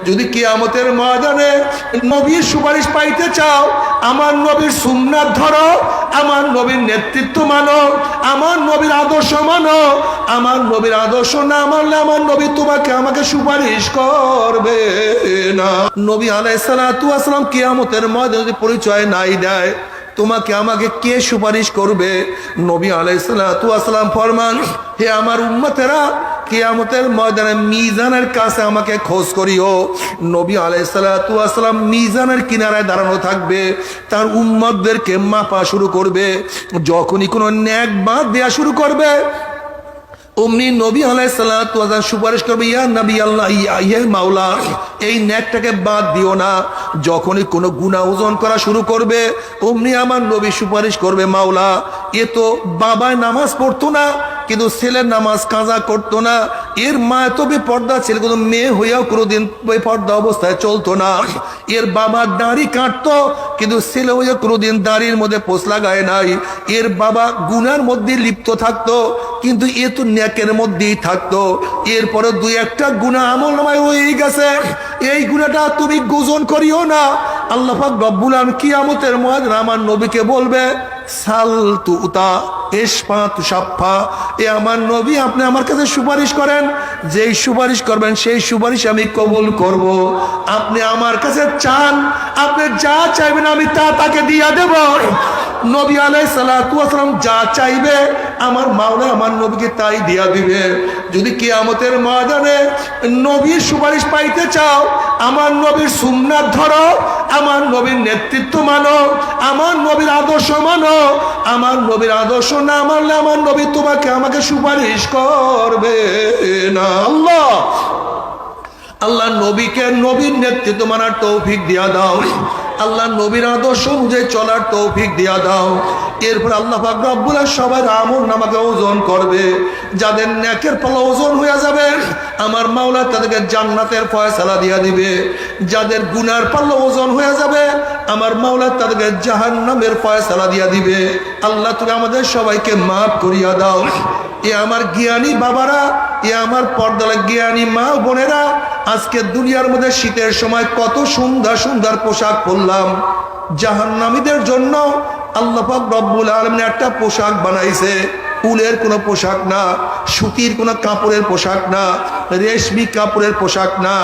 যদি কিয়ামতের ময়দানে নবীর সুপারিশ পাইতে চাও, আমার নবীর সুন্নাত ধরো, আমার নবীর নেতৃত্ব মানো, আমার নবীর আদর্শ মানো। আমার নবীর আদর্শ না মানলে আমার নবী তোমাকে আমাকে সুপারিশ করবে না। নবী আলাইহিস সালাতু ওয়াস সালাম কিয়ামতের ময়দানে যদি পরিচয় নাই দেয়, তোমাকে আমাকে কে সুপারিশ করবে? নবী আলাইহিস সালাতু ওয়াস সালাম ফরমান, হে আমার উম্মতেরা, কিয়ামতের ময়দানে মিজানের কাছে আমাকে খোঁজ করিও। নবী আলাইহিস সালাতু ওয়াস সালাম মিজানের কিনারায় দাঁড়ানো থাকবে, তার উম্মতদেরকে মাপা শুরু করবে। যখনই কোনো নেক বাদ দেয়া শুরু করবে, অমনি নবী আলাইহিস সালাতু ওয়াস সালাম সুপারিশ করবে, ইয়া নবী আল্লাহ, ইয়া মাওলা, এই নেকটাকে বাদ দিও না। যখনই কোনো গুনাহ ওজন করা শুরু করবে, অমনি আমার নবী সুপারিশ করবে, মাওলা, এ তো বাবায় নামাজ পড়তো না, কিন্তু ছেলের নামাজ কাজা করতো না, এর মা তো বেপর্দা ছিল, কিন্তু মেয়ে হইয়াও কোনোদিন বেপর্দা অবস্থায় চলতো না, এর বাবা দাড়ি কাটতো, কিন্তু ছেলে হইয়া কোনোদিন দাড়ির মধ্যে পোষ লাগায় নাই, এর বাবা গুনার মধ্যে লিপ্ত থাকতো, কিন্তু এ তো নেকের মধ্যেই থাকতো। এরপরে দুই একটা গুনাহ আমল নামায় হয়ে গেছে, এই গুনাহটা তুমি গোজন করিও না। আল্লাহ পাক রব্বুল আলামিন কিয়ামতের ময়দানে আমার নবীকে বলবে, সাল তুতা ইশফা তুশাফা, এ আমার নবী আপনি আমার কাছে সুপারিশ করেন, যেই সুপারিশ করবেন সেই সুপারিশ আমি কবুল করব। আপনি আমার কাছে চান, আপনি যা চাইবেন আমি তা তাকে দিয়া দেব। নবী আলাইহিস সালাতু ওয়াস সালাম যা চাইবে আমার মাওলা আমার নবীকে তাই দিয়া দিবে। যদি কিয়ামতের ময়দানে নবীর সুপারিশ পাইতে চাও, আমার নবীর সুন্নাত ধরো, আমার নবীর নেতৃত্ব মানো, আমার নবীর আদর্শ মানো। আমার নবীর আদর্শ না মানলে আমার নবী তোমাকে আমাকে সুপারিশ করবে না। আল্লাহ নবীকে নবীর নেতৃত্ব মানার তৌফিক দিয়া দাও। আল্লাহ নবীর আদর্শ অনুযায়ী চলার তৌফিক দিয়া দাও। এরপর আল্লাহ পাক রব্বুল আলামিন সবার আমল নামাকে ওজন করবে। যাদের নেকের পাল্লা ওজন হয়ে যাবে, আমার মাওলা তাদেরকে জান্নাতের ফয়সালা দিয়া দিবে। যাদের গুনার পাল্লা ওজন হয়ে যাবে, আমার মাওলা তাদেরকে জাহান্নামের ফয়সালা দিয়া দিবে। আল্লাহ তুমি আমাদের সবাইকে মাফ করিয়া দাও। এ আমার জ্ঞানী বাবারা, এ আমার পর্দার জ্ঞানী মা বোনেরা, আজকে দুনিয়ার মধ্যে শীতের সময় কত সুন্দর সুন্দর পোশাক পরলাম। জাহান্নামীদের জন্য আল্লাহ পাক রব্বুল আলামিন একটা পোশাক বানাইছে, উলের কোনো পোশাক না, সুতির কোনো কাপড়ের পোশাক না, রেশমি কাপড়ের পোশাক না।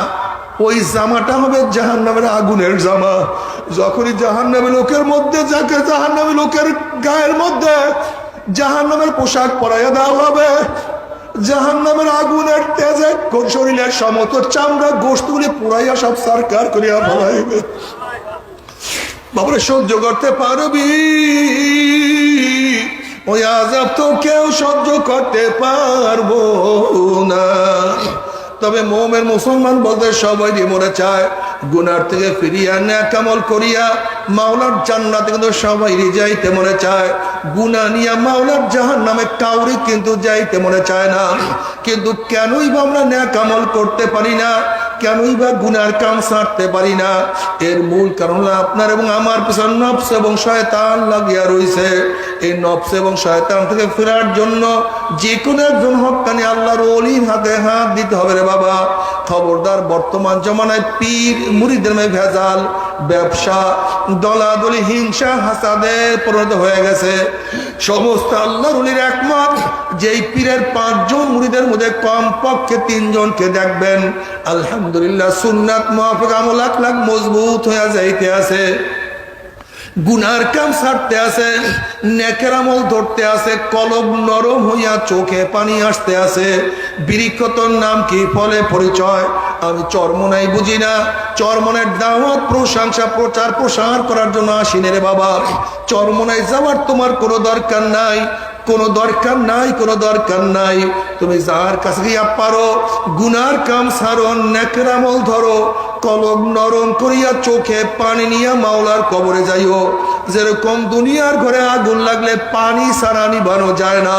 ওই জামাটা হবে জাহান্নামের আগুনের জামা। যখনই জাহান্নামী লোকের মধ্যে, যাকে জাহান্নামী লোকের গায়ের মধ্যে জাহান্নামের পোশাক পরাইয়া দেওয়া হবে, জাহান্নামের আগুনের তেজে শরীরের সমস্ত চামড়া গোশতগুলি পুরাইয়া সব সরকার করিয়া ফেলাইবে। বাবারে সহ্য করতে পারবি? ওই আযাব তো কেউ সহ্য করতে পারবো না। তবে মুমিন মুসলমান বলতে সবাই মনে চায় গুনার থেকে ফিরিয়া নেক আমল করিয়া মাওলার জান্নাতে কিন্তু সবাই যাইতে মনে চায়। গুনাহ নিয়া মাওলার জাহান্নামে কাউরি কিন্তু যাইতে মনে চায় না। কিন্তু কেনই বা আমরা নেক আমল করতে পারি না, কেনই বা গুনার কাম ছাড়তে পারি না? এর মূল কারণ হলো আপনার এবং আমার পিছনে নফস এবং শয়তান লাগিয়া রয়েছে। এই নফস এবং শয়তান থেকে ফেরার জন্য যে কোনো একজন হক্কানি আল্লাহর ওলির হাতে হাত দিতে হবে রে বাবা। খবরদার, বর্তমান জমানায় পীর মুরিদের মধ্যে ভেজাল, ব্যবসা, দলাদলি, হিংসা, হাসাদে পরিণত হয়ে গেছে। সমস্ত আল্লাহর ওলির একমত, যেই পীরের 5 জন মুরিদের মধ্যে কমপক্ষে 3 জনকে দেখবেন আলহামদুলিল্লাহ সুন্নাত মুআফিক আমল আখলাক মজবুত হয়ে যাইতে আছে, গুনার কাম ছাড়তে আছে, নেকের আমল ধরতে আছে, কলব নরম হইয়া চোখে পানি আসতে আছে। বৃক্ষতর নাম কি, ফলে পরিচয়। আমি চরমনাই বুঝি না, চরমনের দাওয়াত প্রশংসা প্রচার প্রসার করার জন্য আসিনি রে বাবা। চরমনাই যাওয়ার তোমার কোনো দরকার নাই, কোনো দরকার নাই, কোনো দরকার নাই। তুমি যার কাছে গিয়া পারো গুনার কাম ছাড়ো, নেকের আমল ধরো, কলব নরম করিয়া চোখে পানি নিয়া মাওলার কবরে যাইও। যেরকম দুনিয়ার ঘরে আগুন লাগলে পানি ছাড়া নিভানো যায় না,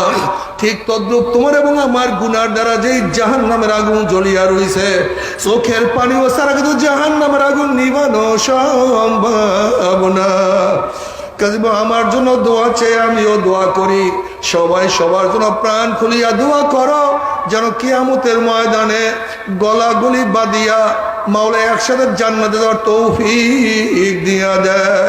ঠিক তদ্রুপ তোমার এবং আমার গুনার দ্বারা যেই জাহান্নামের আগুন জ্বলিয়া রয়েছে, চোখের পানি ও ছাড়া কিন্তু জাহান্নামের আগুন নিভানো সম্ভব না। আমার জন্য দোয়া চেয়ে আমিও দোয়া করি, সবাই সবার জন্য প্রাণ খুলিয়া দোয়া করো, যেন কিয়ামতের ময়দানে গলাগলি বাঁধিয়া মাওলা একসাথে জান্নাতে যাওয়ার তৌফিক দিয়া দেয়।